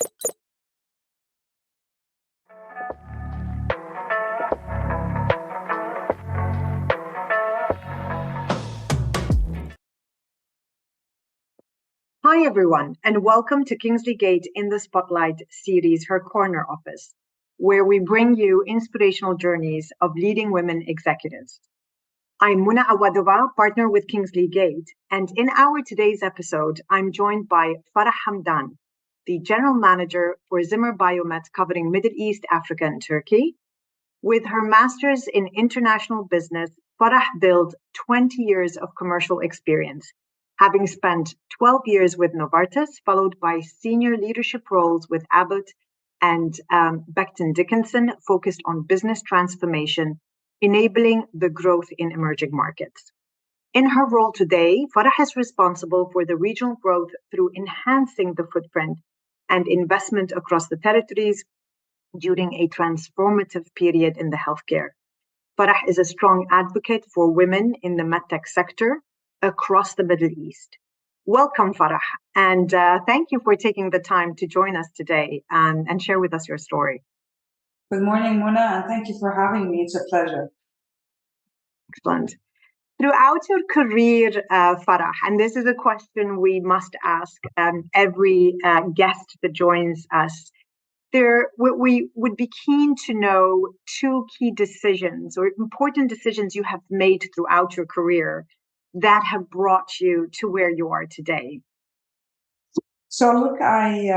Hi, everyone, and welcome to Kingsley Gate in the Spotlight series, Her Corner Office, where we bring you inspirational journeys of leading women executives. I'm Muna Awadova, partner with Kingsley Gate, and in our today's episode, I'm joined by Farah Hamdan, the general manager for Zimmer Biomet covering Middle East, Africa, and Turkey. With her master's in international business, Farah built 20 years of commercial experience, having spent 12 years with Novartis, followed by senior leadership roles with Abbott and Becton Dickinson, focused on business transformation, enabling the growth in emerging markets. In her role today, Farah is responsible for the regional growth through enhancing the footprint and investment across the territories during a transformative period in the healthcare. Farah is a strong advocate for women in the medtech sector across the Middle East. Welcome, Farah, and thank you for taking the time to join us today and share with us your story. Good morning, Mona, and thank you for having me. It's a pleasure. Excellent. Throughout your career, Farah, and this is a question we must ask every guest that joins us, we would be keen to know two key decisions or important decisions you have made throughout your career that have brought you to where you are today. So look, I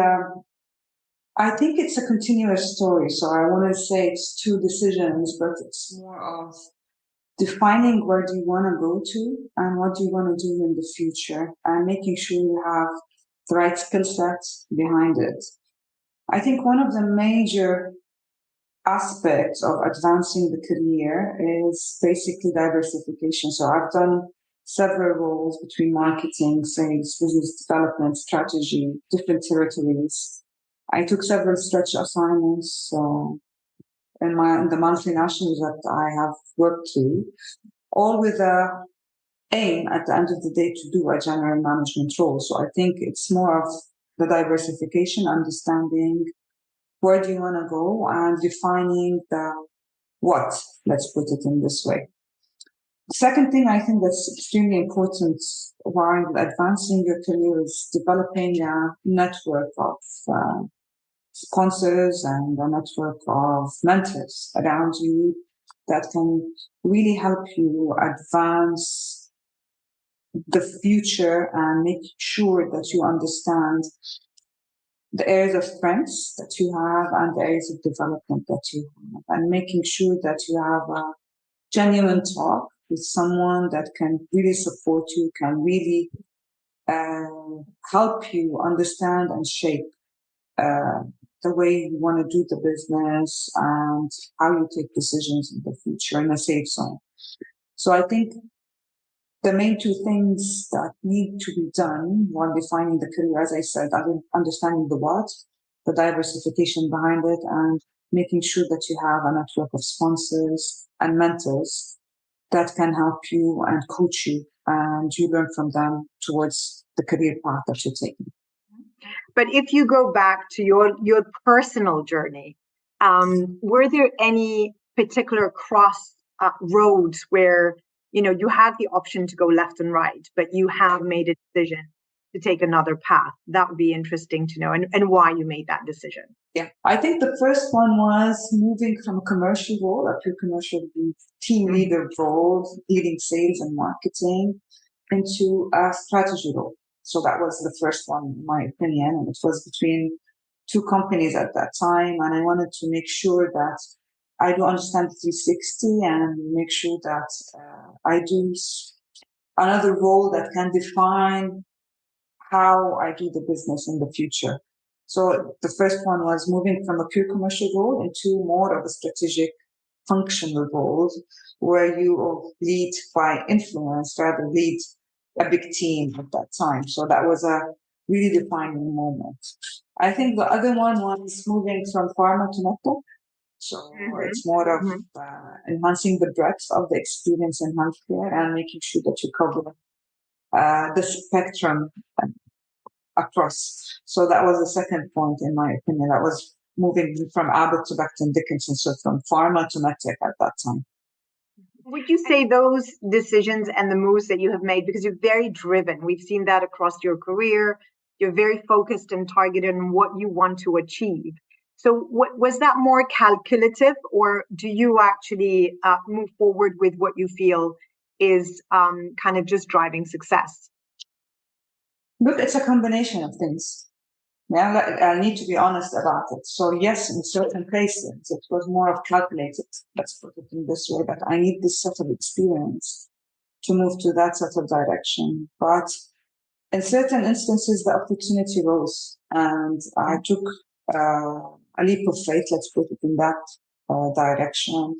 think it's a continuous story. So I want to say it's two decisions, but it's more of defining where do you want to go to and what do you want to do in the future and making sure you have the right skill sets behind it. I think one of the major aspects of advancing the career is basically diversification. So I've done several roles between marketing, sales, business development, strategy, different territories. I took several stretch assignments in the multinationals that I have worked through, all with a aim at the end of the day to do a general management role. So I think it's more of the diversification, understanding where do you want to go and defining the what, let's put it in this way. The second thing I think that's extremely important while advancing your career is developing a network of sponsors and a network of mentors around you that can really help you advance the future and make sure that you understand the areas of strengths that you have and the areas of development that you have, and making sure that you have a genuine talk with someone that can really support you, can really help you understand and shape the way you want to do the business and how you take decisions in the future in a safe zone. So I think the main two things that need to be done while defining the career, as I said, understanding the what, the diversification behind it, and making sure that you have a network of sponsors and mentors that can help you and coach you, and you learn from them towards the career path that you're taking. But if you go back to your personal journey, were there any particular cross roads where you had the option to go left and right, but you have made a decision to take another path? That would be interesting to know, and why you made that decision. Yeah, I think the first one was moving from a commercial role, a pure commercial team leader role, leading sales and marketing, into a strategy role. So that was the first one, in my opinion, and it was between two companies at that time, and I wanted to make sure that I do understand 360 and make sure that I do another role that can define how I do the business in the future. So the first one was moving from a pure commercial role into more of a strategic functional role where you lead by influence rather lead a big team at that time. So that was a really defining moment. I think the other one was moving from pharma to medtech. So it's more of enhancing the breadth of the experience in healthcare and making sure that you cover the spectrum across. So that was the second point, in my opinion. That was moving from Abbott to Becton Dickinson, so from pharma to medtech at that time. Would you say those decisions and the moves that you have made, because you're very driven, we've seen that across your career, you're very focused and targeted on what you want to achieve. So was that more calculative, or do you actually move forward with what you feel is kind of just driving success? Look, it's a combination of things. Yeah, I need to be honest about it. So yes, in certain places, it was more of calculated. Let's put it in this way, that I need this set of experience to move to that set of direction. But in certain instances, the opportunity rose, and I took a leap of faith, let's put it in that direction,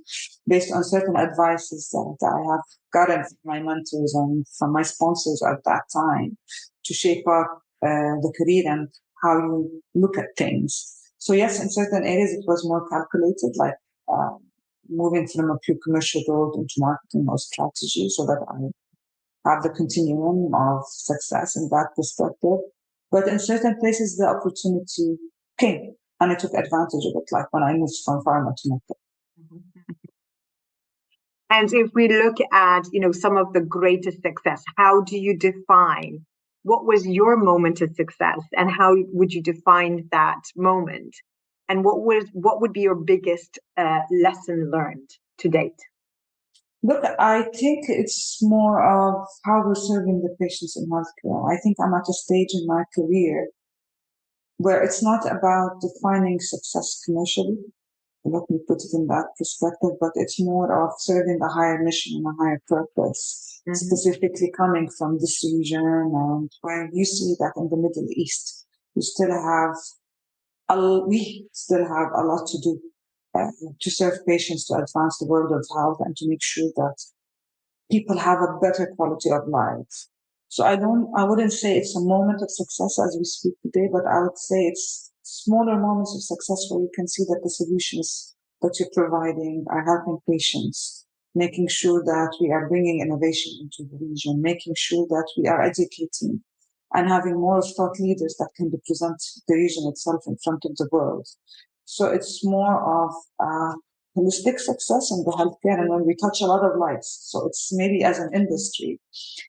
based on certain advices that I have gotten from my mentors and from my sponsors at that time, to shape up the career and how you look at things. So yes, in certain areas it was more calculated, like moving from a pure commercial role into marketing or strategy, so that I have the continuum of success in that perspective. But in certain places, the opportunity came, and I took advantage of it, like when I moved from pharma to medtech. And if we look at, some of the greatest success, how do you define what was your moment of success, and how would you define that moment? And what would be your biggest lesson learned to date? Look, I think it's more of how we're serving the patients in healthcare. I think I'm at a stage in my career where it's not about defining success commercially. Let me put it in that perspective, but it's more of serving a higher mission and a higher purpose, specifically coming from this region, and where you see that in the Middle East, we still have a lot to do to serve patients, to advance the world of health, and to make sure that people have a better quality of life. So I wouldn't say it's a moment of success as we speak today, but I would say it's smaller moments of success where you can see that the solutions that you're providing are helping patients, making sure that we are bringing innovation into the region, making sure that we are educating and having more thought leaders that can represent the region itself in front of the world. So it's more of holistic success in the healthcare, and when we touch a lot of lives. So it's maybe as an industry,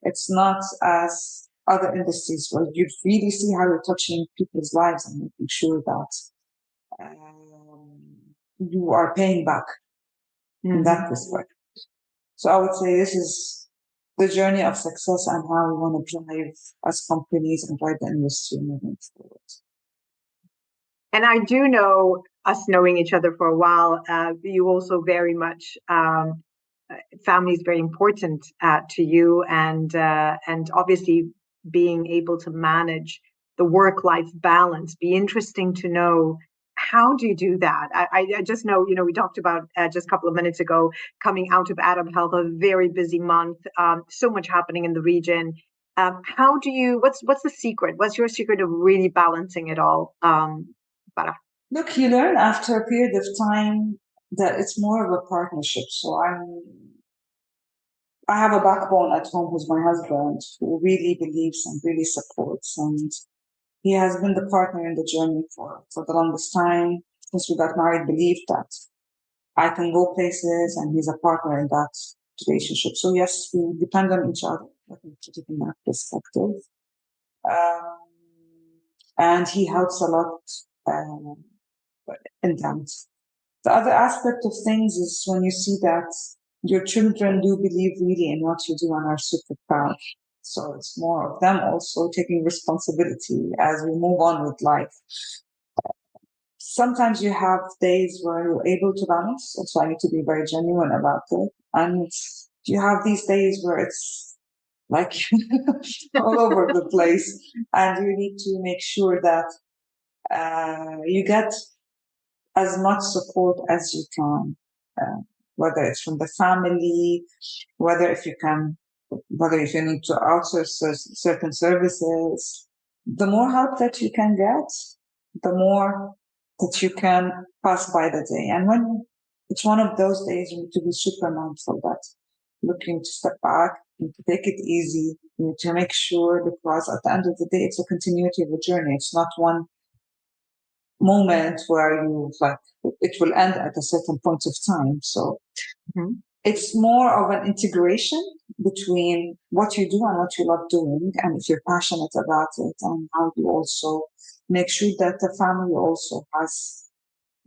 it's not as other industries where you really see how you're touching people's lives and making sure that you are paying back in that respect. So I would say this is the journey of success and how we want to drive as companies and drive the industry moving forward. And I do know, us knowing each other for a while, you also very much, family is very important to you, and obviously being able to manage the work-life balance. Be interesting to know, how do you do that? I just know, we talked about just a couple of minutes ago, coming out of Arab Health, a very busy month, so much happening in the region. How do you? What's the secret? What's your secret of really balancing it all? Farah? Look, you learn after a period of time that it's more of a partnership. So I have a backbone at home who's my husband, who really believes and really supports, and he has been the partner in the journey for the longest time. Since we got married, believed that I can go places and he's a partner in that relationship. So yes, we depend on each other. Let me put it in that perspective. And he helps a lot in that. The other aspect of things is when you see that your children do believe really in what you do and are super proud. So it's more of them also taking responsibility as we move on with life. Sometimes you have days where you're able to balance, so I need to be very genuine about it. And you have these days where it's like all over the place, and you need to make sure that you get as much support as you can, whether it's from the family, whether if you need to outsource certain services. The more help that you can get, the more that you can pass by the day. And when it's one of those days, you need to be super mindful that looking to step back, You need to take it easy. You need to make sure, because at the end of the day, it's a continuity of a journey. It's not one moment where you like it will end at a certain point of time. So it's more of an integration between what you do and what you love doing, and if you're passionate about it, and how you also make sure that the family also has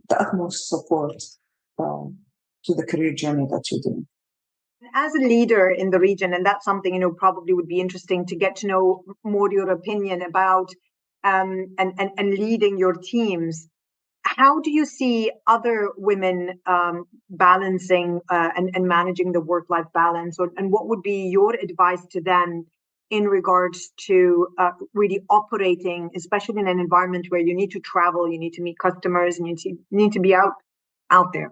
the utmost support to the career journey that you're doing. As a leader in the region, and that's something, probably would be interesting to get to know more your opinion about, and leading your teams. How do you see other women balancing and managing the work-life balance? And what would be your advice to them in regards to really operating, especially in an environment where you need to travel, you need to meet customers, and you need to be out there?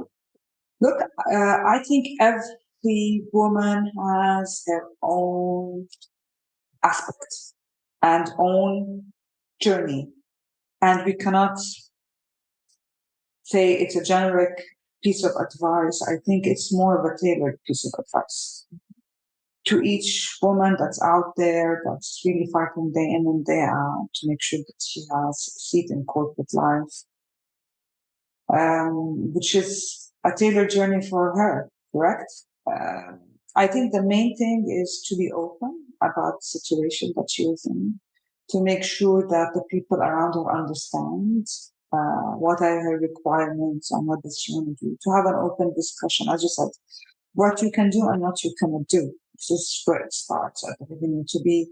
Look, I think every woman has her own aspect and own journey, and we cannot say it's a generic piece of advice. I think it's more of a tailored piece of advice to each woman that's out there, that's really fighting day in and day out to make sure that she has a seat in corporate life, which is a tailored journey for her, correct? I think the main thing is to be open about the situation that she is in, to make sure that the people around her understand what are her requirements and what does she want to do, to have an open discussion, as you said, what you can do and what you cannot do. This is where it starts at the beginning, to be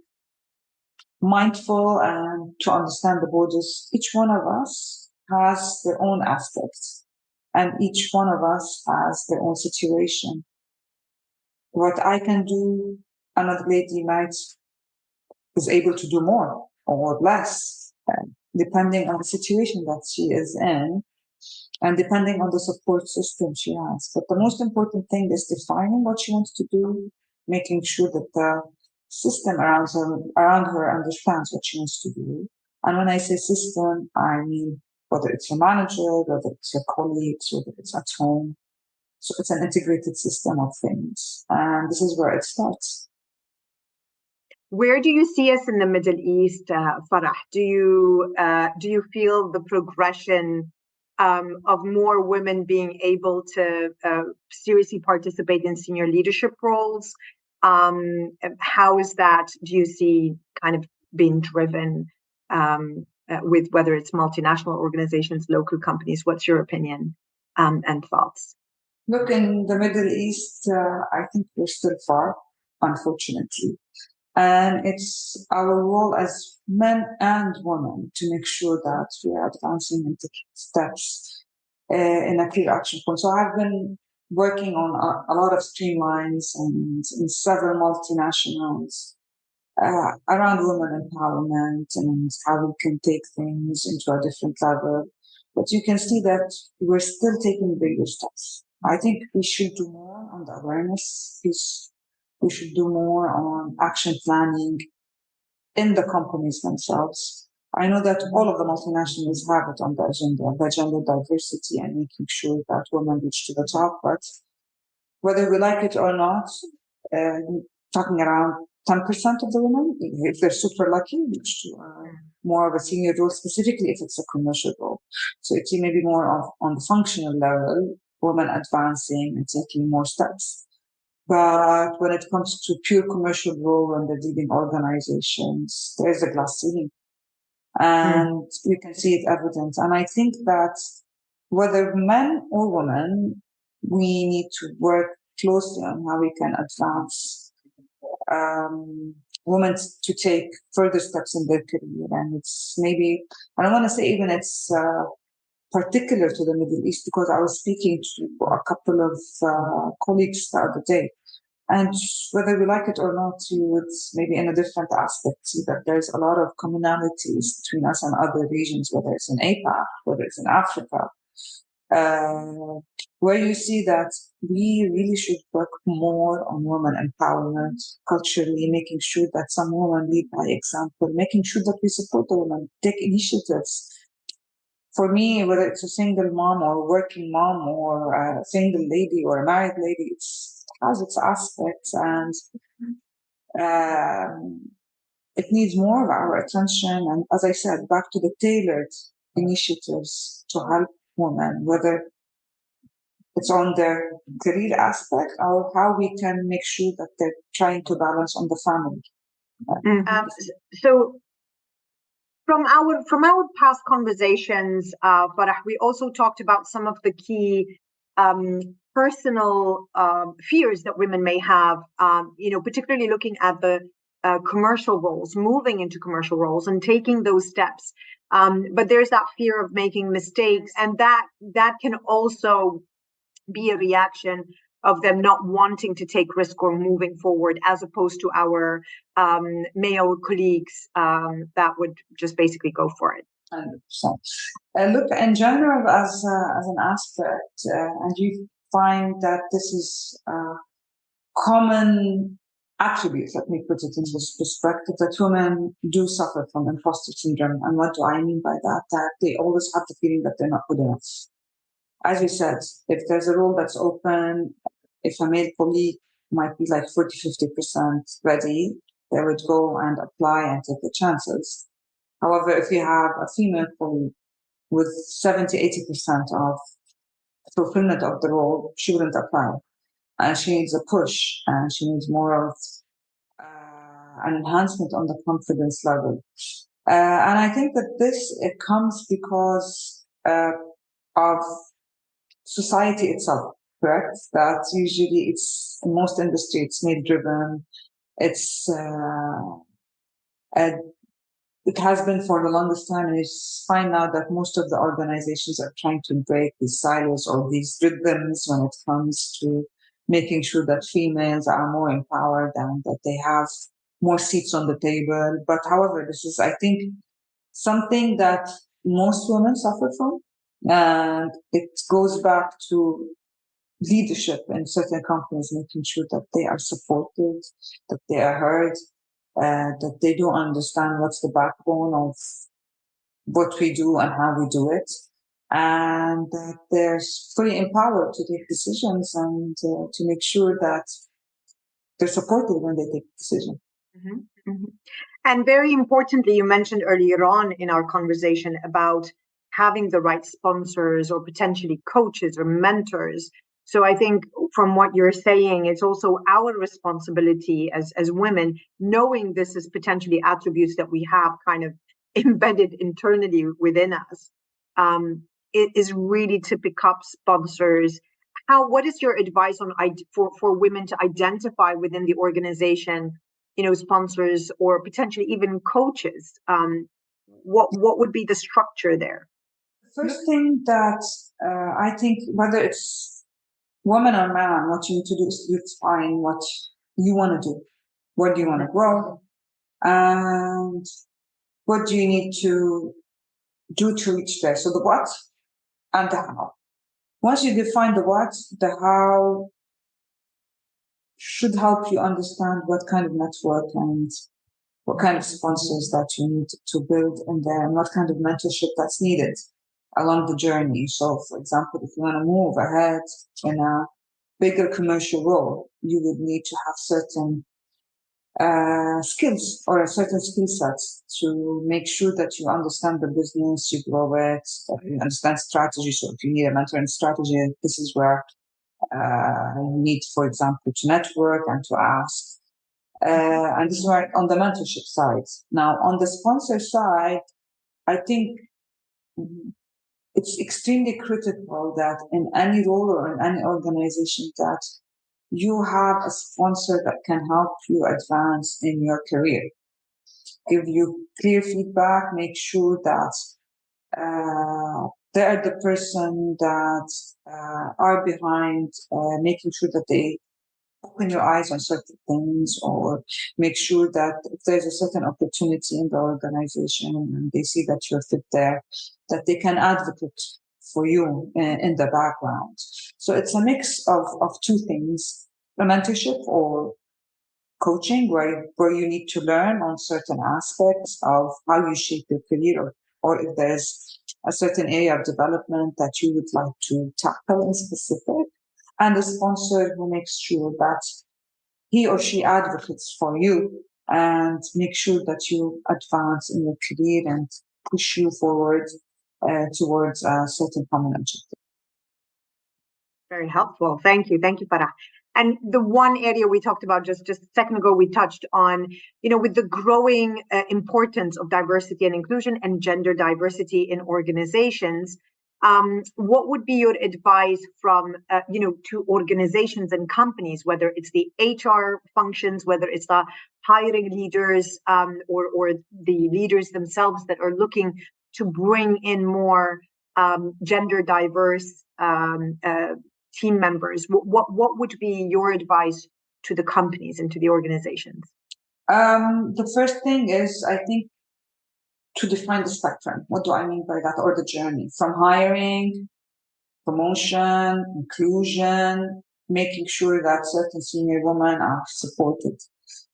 mindful and to understand the borders. Each one of us has their own aspects, and each one of us has their own situation. What I can do, another lady might is able to do more or less, depending on the situation that she is in and depending on the support system she has. But the most important thing is defining what she wants to do, making sure that the system around her understands what she wants to do. And when I say system, I mean whether it's your manager, whether it's your colleagues, whether it's at home. So it's an integrated system of things. And this is where it starts. Where do you see us in the Middle East, Farah? Do you feel the progression of more women being able to seriously participate in senior leadership roles? How is that, do you see, kind of being driven with whether it's multinational organizations, local companies? What's your opinion and thoughts? Look, in the Middle East, I think we're still far, unfortunately. And it's our role as men and women to make sure that we are advancing and taking steps in a clear action point. So I've been working on a lot of streamlines and in several multinationals around women empowerment and how we can take things into a different level. But you can see that we're still taking bigger steps. I think we should do more on the awareness piece. We should do more on action planning in the companies themselves. I know that all of the multinationals have it on the gender diversity and making sure that women reach to the top. But whether we like it or not, talking around 10% of the women, if they're super lucky, reach to more of a senior role, specifically if it's a commercial role. So it's maybe more of on the functional level, women advancing and taking more steps. But when it comes to pure commercial role and the leading organizations, there's a glass ceiling. And you can see it evident. And I think that whether men or women, we need to work closely on how we can advance women to take further steps in their career. And it's maybe, I don't want to say even it's particular to the Middle East, because I was speaking to a couple of colleagues the other day. And whether we like it or not, you would maybe in a different aspect see that there's a lot of commonalities between us and other regions, whether it's in APAC, whether it's in Africa, where you see that we really should work more on women empowerment culturally, making sure that some women lead by example, making sure that we support the women, take initiatives. For me, whether it's a single mom or a working mom or a single lady or a married lady, it has its aspects, and it needs more of our attention. And as I said, back to the tailored initiatives to help women, whether it's on their career aspect or how we can make sure that they're trying to balance on the family. So from our past conversations, Farah, we also talked about some of the key personal fears that women may have, particularly looking at the commercial roles, moving into commercial roles and taking those steps. But there's that fear of making mistakes, and that can also be a reaction of them not wanting to take risk or moving forward, as opposed to our male colleagues that would just basically go for it. 100%. Look, in general, as an aspect, and you find that this is common attributes, let me put it in this perspective, that women do suffer from imposter syndrome. And what do I mean by that? That they always have the feeling that they're not good enough. As you said, if there's a role that's open, if a male colleague might be like 40, 50% ready, they would go and apply and take the chances. However, if you have a female colleague with 70, 80% of fulfillment of the role, she wouldn't apply. And she needs a push, and she needs more of an enhancement on the confidence level. And I think that it comes because of society itself, correct? That usually it's in most industry, it's male driven. It has been for the longest time, and it's fine now that most of the organizations are trying to break these silos or these rhythms when it comes to making sure that females are more empowered and that they have more seats on the table. But however, this is, I think, something that most women suffer from. And it goes back to leadership in certain companies, making sure that they are supported, that they are heard, that they do understand what's the backbone of what we do and how we do it, and that they're fully empowered to take decisions and to make sure that they're supported when they take a decision. Mm-hmm. Mm-hmm. And very importantly, you mentioned earlier on in our conversation about having the right sponsors or potentially coaches or mentors. So I think from what you're saying, it's also our responsibility as women, knowing this is potentially attributes that we have kind of embedded internally within us. It is really to pick up sponsors. What is your advice on for women to identify within the organization, sponsors or potentially even coaches? What would be the structure there? First thing that I think, whether it's woman or man, what you need to do is define what you want to do. Where do you want to grow? And what do you need to do to reach there? So the what and the how. Once you define the what, the how should help you understand what kind of network and what kind of sponsors that you need to build in there and what kind of mentorship that's needed along the journey. So, for example, if you want to move ahead in a bigger commercial role, you would need to have certain skills or a certain skill sets to make sure that you understand the business, you grow it, that you understand strategy. So if you need a mentor in strategy, this is where you need, for example, to network and to ask. And this is where on the mentorship side. Now, on the sponsor side, I think it's extremely critical that in any role or in any organization that you have a sponsor that can help you advance in your career, give you clear feedback, make sure that they're the person that are behind making sure that they open your eyes on certain things, or make sure that if there's a certain opportunity in the organization and they see that you're fit there, that they can advocate for you in the background. So it's a mix of two things: a mentorship or coaching, where you need to learn on certain aspects of how you shape your career, or if there's a certain area of development that you would like to tackle in specific, and a sponsor who makes sure that he or she advocates for you and make sure that you advance in your career and push you forward towards a certain common objective. Very helpful. Thank you. Thank you, Farah. And the one area we talked about just a second ago, we touched on, with the growing importance of diversity and inclusion and gender diversity in organizations, what would be your advice from, to organizations and companies, whether it's the HR functions, whether it's the hiring leaders or the leaders themselves that are looking to bring in more gender diverse team members? What would be your advice to the companies and to the organizations? The first thing is, I think, to define the spectrum. What do I mean by that? Or the journey from hiring, promotion, inclusion, making sure that certain senior women are supported.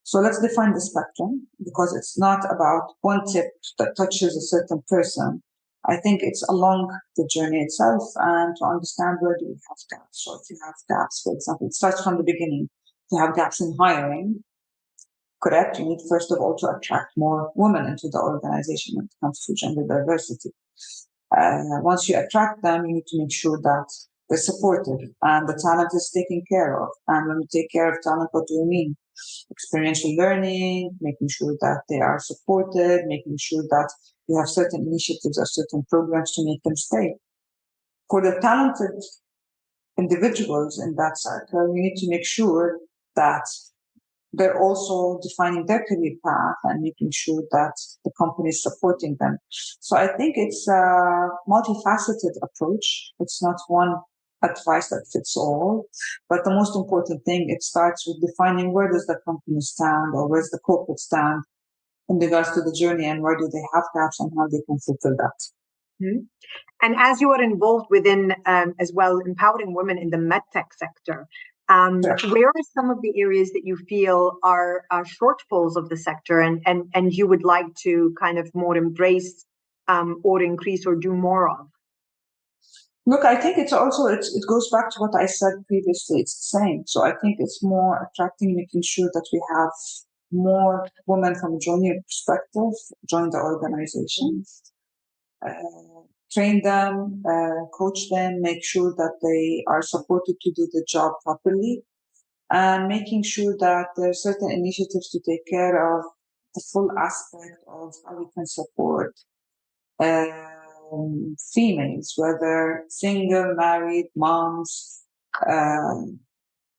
So let's define the spectrum, because it's not about one tip that touches a certain person. I think it's along the journey itself, and to understand where do we have gaps. So if you have gaps, for example, it starts from the beginning. If you have gaps in hiring, correct, you need first of all to attract more women into the organization when it comes to gender diversity. Once you attract them, you need to make sure that they're supported and the talent is taken care of. And when you take care of talent, what do you mean? Experiential learning, making sure that they are supported, making sure that you have certain initiatives or certain programs to make them stay. For the talented individuals in that circle, you need to make sure that they're also defining their career path and making sure that the company is supporting them. So I think it's a multifaceted approach. It's not one advice that fits all, but the most important thing, it starts with defining where does the company stand or where's the corporate stand in regards to the journey and where do they have gaps and how they can fulfill that. Mm-hmm. And as you are involved within as well empowering women in the medtech sector, where are some of the areas that you feel are shortfalls of the sector and you would like to kind of more embrace or increase or do more of? Look, I think it's also, it goes back to what I said previously. It's the same. So I think it's more attracting, making sure that we have more women from a junior perspective join the organization. Train them, coach them, make sure that they are supported to do the job properly, and making sure that there are certain initiatives to take care of the full aspect of how we can support females, whether single, married, moms,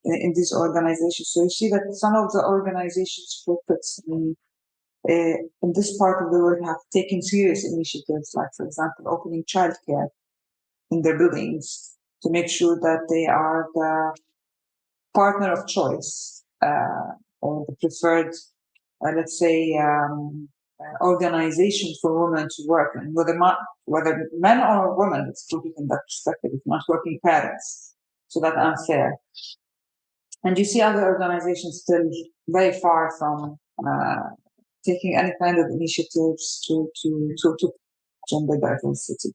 in these organizations. So you see that some of the organizations focus in this part of the world have taken serious initiatives, like, for example, opening childcare in their buildings to make sure that they are the partner of choice or the preferred, let's say, organization for women to work in, whether men or women, let's put it in that perspective, if not working parents, so that I'm fair. And you see other organizations still very far from taking any kind of initiatives to gender diversity.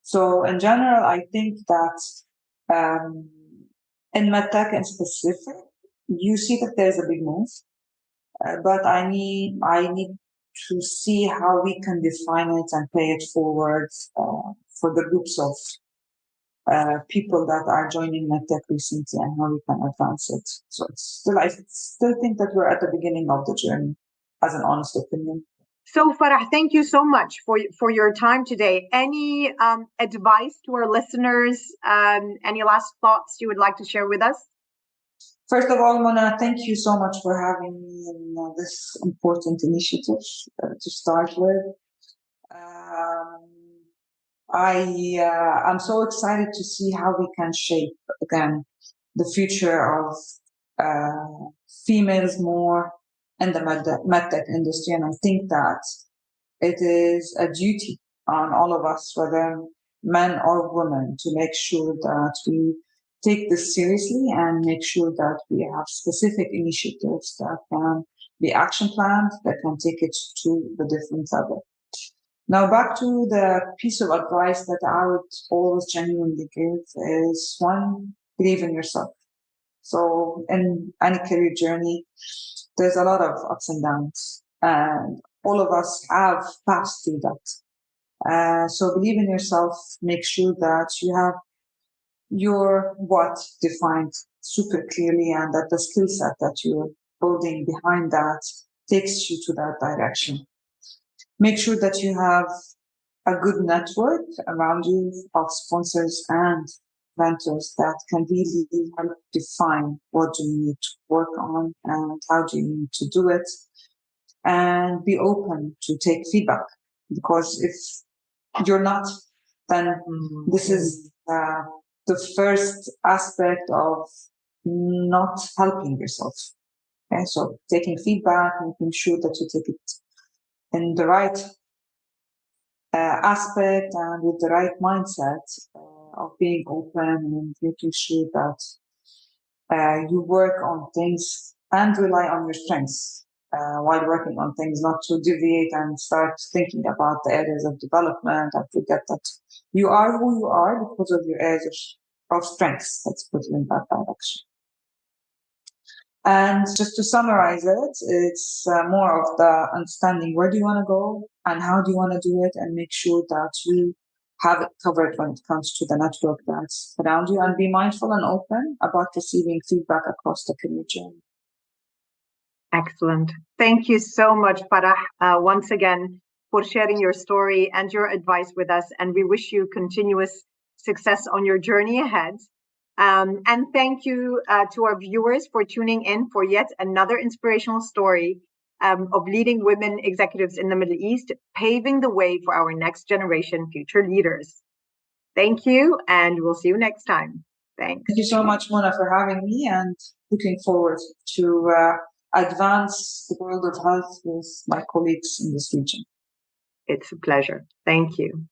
So in general, I think that in medtech in specific, you see that there's a big move, but I need to see how we can define it and pay it forward for the groups of people that are joining medtech recently and how we can advance it. So I still think that we're at the beginning of the journey, as an honest opinion. So Farah, thank you so much for your time today. Any advice to our listeners? Any last thoughts you would like to share with us? First of all, Mona, thank you so much for having me in this important initiative to start with. I'm so excited to see how we can shape, again, the future of females more in the medtech industry. And I think that it is a duty on all of us, whether men or women, to make sure that we take this seriously and make sure that we have specific initiatives that can be action planned, that can take it to the different level. Now, back to the piece of advice that I would always genuinely give is, one, believe in yourself. So in any career journey, there's a lot of ups and downs, and all of us have passed through that. So believe in yourself, make sure that you have your what defined super clearly, and that the skill set that you're building behind that takes you to that direction. Make sure that you have a good network around you of sponsors and mentors that can really help define what do you need to work on and how do you need to do it, and be open to take feedback, because if you're not, then this is the first aspect of not helping yourself. Okay, so taking feedback, making sure that you take it in the right aspect and with the right mindset of being open and making sure that you work on things and rely on your strengths while working on things, not to deviate and start thinking about the areas of development and forget that you are who you are because of your areas of strengths. Let's put it in that direction. And just to summarize it, it's more of the understanding where do you want to go and how do you want to do it, and make sure that you have it covered when it comes to the network that's around you, and be mindful and open about receiving feedback across the career journey. Excellent. Thank you so much, Farah, once again for sharing your story and your advice with us. And we wish you continuous success on your journey ahead. And thank you to our viewers for tuning in for yet another inspirational story of leading women executives in the Middle East, paving the way for our next generation future leaders. Thank you, and we'll see you next time. Thanks. Thank you so much, Mona, for having me, and looking forward to advance the world of health with my colleagues in this region. It's a pleasure. Thank you.